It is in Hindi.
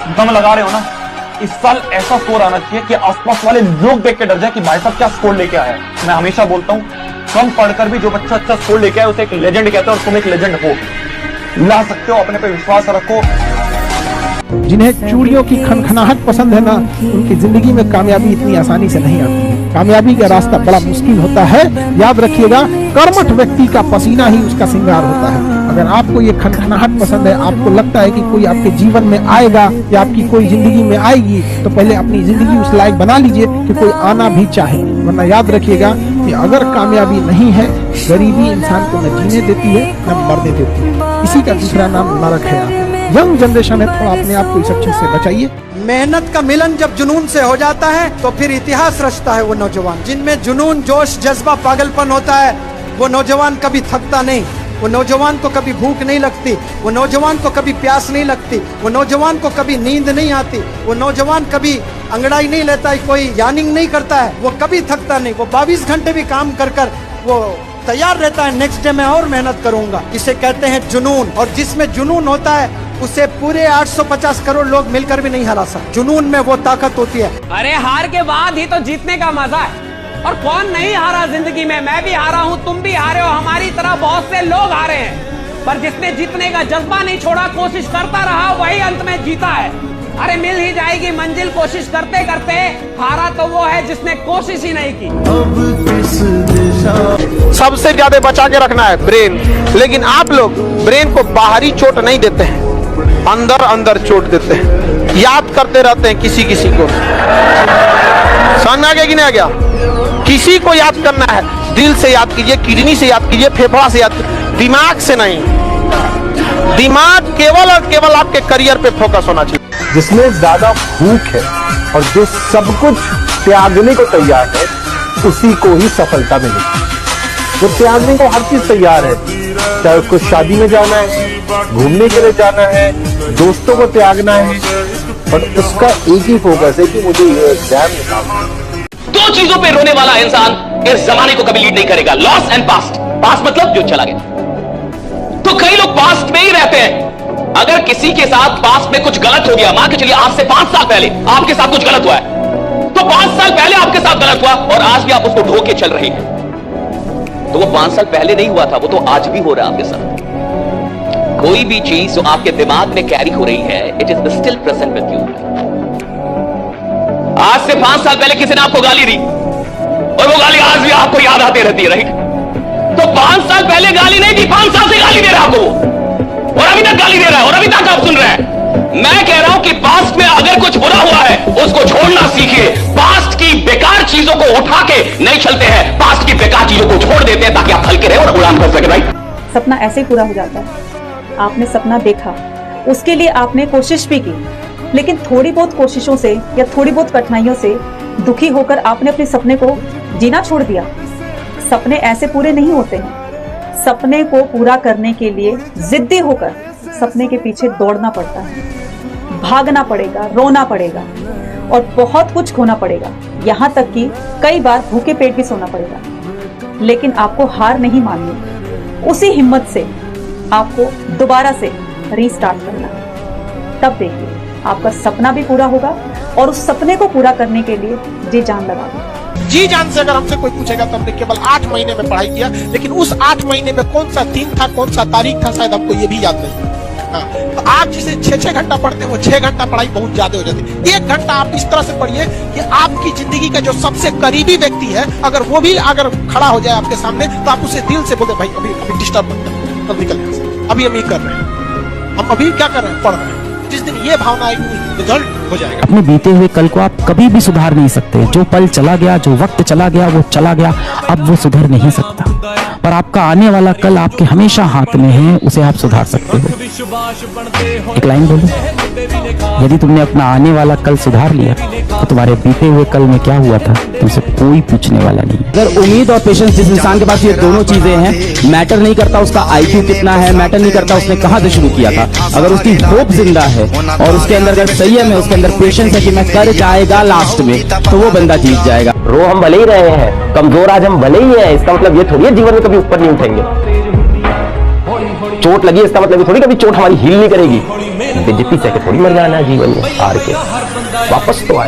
दम लगा रहे हो ना, इस साल ऐसा स्कोर आना चाहिए कि आसपास वाले लोग देख के डर जाए कि भाई साहब क्या स्कोर लेके आया है। मैं हमेशा बोलता हूँ, कम पढ़कर भी जो बच्चा अच्छा स्कोर लेके आया उसे एक लेजेंड कहते हैं, और तुम एक लेजेंड हो, ला सकते हो, अपने पे विश्वास रखो। जिन्हें चूड़ियों की खनखनाहट पसंद है ना, उनकी जिंदगी में कामयाबी इतनी आसानी से नहीं आती है। कामयाबी का रास्ता बड़ा मुश्किल होता है। याद रखिएगा, कर्मठ व्यक्ति का पसीना ही उसका श्रृंगार होता है। अगर आपको ये खनखनाहट पसंद है, आपको लगता है कि कोई आपके जीवन में आएगा या आपकी कोई जिंदगी में आएगी, तो पहले अपनी जिंदगी उस लायक बना लीजिए कि कोई आना भी चाहे। वरना याद रखिएगा कि अगर कामयाबी नहीं है, गरीबी इंसान को न जीने देती है न मरने देती है। इसी का दूसरा नाम नरक है। यंग जनरेशन है, थोड़ा अपने आप को इस सब चीज से बचाइए। मेहनत का मिलन जब जुनून से हो जाता है तो फिर इतिहास रचता है वो नौजवान। जिनमें जुनून, जोश, जज्बा, पागलपन होता है, वो नौजवान कभी थकता नहीं। वो नौजवान को कभी भूख नहीं लगती, वो नौजवान को कभी प्यास नहीं लगती, वो नौजवान को कभी नींद नहीं आती, वो नौजवान कभी अंगड़ाई नहीं लेता है, कोई यानिंग नहीं करता है, वो कभी थकता नहीं। वो 22 घंटे भी काम कर कर वो तैयार रहता है, नेक्स्ट डे मैं और मेहनत करूंगा। इसे कहते हैं जुनून। और जिसमें जुनून होता है उसे पूरे 850 करोड़ लोग मिलकर भी नहीं हरा सकते। जुनून में वो ताकत होती है। अरे हार के बाद ही तो जीतने का मजा है। और कौन नहीं हारा जिंदगी में? मैं भी हारा हूँ, तुम भी हारे हो, हमारी तरह बहुत से लोग हारे हैं। पर जिसने जीतने का जज्बा नहीं छोड़ा, कोशिश करता रहा, वही अंत में जीता है। अरे मिल ही जाएगी मंजिल कोशिश करते करते। हारा तो वो है जिसने कोशिश ही नहीं की। सबसे ज्यादा बचा के रखना है ब्रेन, लेकिन आप लोग ब्रेन को बाहरी चोट नहीं देते हैं, अंदर अंदर चोट देते हैं। याद करते रहते हैं किसी किसी को। समझ में आ गया कि नहीं आ गया? किसी को याद करना है, दिल से याद कीजिए, किडनी से याद कीजिए, फेफड़ा से याद कीजिए, दिमाग से नहीं। दिमाग केवल और केवल आपके करियर पे फोकस होना चाहिए। जिसमें ज्यादा भूख है और जो सब कुछ त्यागने को तैयार है, उसी को ही सफलता मिलेगी। वो त्यागने को हर चीज तैयार है, चाहे उसको शादी में जाना है, घूमने के लिए जाना है, दोस्तों को त्यागना है, पर उसका एक ही फोकस है कि मुझे ये एग्जाम निकालना है। दो चीजों पे रोने वाला इंसान इस जमाने को कभी लीड नहीं करेगा, लॉस एंड पास्ट। पास्ट मतलब जो चला गया। तो कई लोग पास्ट में ही रहते हैं। अगर किसी के साथ पास्ट में कुछ गलत हो गया, मान के चलिए आज से 5 साल पहले आपके साथ कुछ गलत हुआ है, तो 5 साल पहले आपके साथ गलत हुआ और आज भी आप उसको ढो के चल रही हैं, तो वो 5 साल पहले नहीं हुआ था, वो तो आज भी हो रहा है आपके साथ। कोई भी चीज जो आपके दिमाग में कैरी हो रही है, it is still present with you. आज से 5 साल पहले किसी ने आपको गाली दी और वो गाली आज भी आपको याद आती रहती है, राइट? तो 5 साल पहले गाली नहीं दी, 5 साल से गाली दे रहा है आपको, और अभी तक गाली दे रहा है, और अभी तक आप सुन रहे हैं। मैं कह रहा हूं कि पास्ट में अगर कुछ बुरा हुआ है, उसको छोड़ना सीखिए। पास्ट की बेकार चीजों को उठा के नहीं चलते हैं, पास्ट की बेकार चीजों को छोड़ देते हैं ताकि आप हल्के रहे और उड़ान भर सके, राइट? सपना ऐसे ही पूरा हो जाता है। आपने सपना देखा, उसके लिए आपने कोशिश भी की, लेकिन थोड़ी बहुत कोशिशों से या थोड़ी बहुत कठिनाइयों से दुखी होकर आपने अपने सपने को जीना छोड़ दिया। सपने ऐसे पूरे नहीं होते हैं। सपने को पूरा करने के लिए जिद्दी होकर सपने के पीछे दौड़ना पड़ता है, भागना पड़ेगा, रोना पड़ेगा और बहुत कुछ खोना पड़ेगा, यहाँ तक कि कई बार भूखे पेट भी सोना पड़ेगा। लेकिन आपको हार नहीं माननी, उसी हिम्मत से आपको दोबारा से रीस्टार्ट करना है। तब देखिए आपका सपना भी पूरा होगा और उस सपने को पूरा करने के लिए जी जान लगाओगे। जी जान से अगर हमसे कोई पूछेगा तो हमने केवल 8 महीने में पढ़ाई किया, लेकिन उस 8 महीने में कौन सा दिन था, कौन सा तारीख था, शायद हमको ये भी याद नहीं। तो आप जिसे 6-6 घंटा पढ़ते हैं, वो 6 घंटा पढ़ाई बहुत ज्यादा हो जाती है। 1 घंटा आप इस तरह से पढ़िए कि आपकी जिंदगी का जो सबसे करीबी व्यक्ति है, अगर वो भी अगर खड़ा हो जाए आपके सामने, तो आप उसे दिल से बोले, भाई अभी डिस्टर्ब मत कर, तब निकल जाए, अभी हम ये कर रहे हैं, हम अभी क्या कर रहे हैं, पढ़ रहे हैं। जिस दिन ये भावना आएगी, रिजल्ट हो जाएगा। अपने बीते हुए कल को आप कभी भी सुधार नहीं सकते। जो पल चला गया, जो वक्त चला गया, वो चला गया, अब वो सुधर नहीं सकता। पर आपका आने वाला कल आपके हमेशा हाथ में है, उसे आप सुधार सकते हो। एक लाइन बोलो, यदि तुमने अपना आने वाला कल सुधार लिया तो तुम्हारे बीते हुए कल में क्या हुआ था तुमसे कोई पूछने वाला नहीं। अगर उम्मीद और पेशेंस जिस इंसान के पास ये दोनों चीजें हैं, मैटर नहीं करता उसका IQ कितना है, मैटर नहीं करता उसने कहां से शुरू किया था, अगर उसकी होप जिंदा है और उसके अंदर अगर संयम है, उसके अंदर पेशेंस है कि मैं कर जाएगा लास्ट में, तो वो बंदा जीत जाएगा। रो हम भले ही रहे हैं, कमजोर आज हम भले ही हैं, इसका मतलब ये थोड़ी है जीवन में कभी ऊपर नहीं उठेंगे। चोट लगी इसका मतलब थोड़ी कभी चोट हमारी हील नहीं करेगी, बेइज्जती सह के थोड़ी मर जाना है जीवन में, हार के वापस तो आए।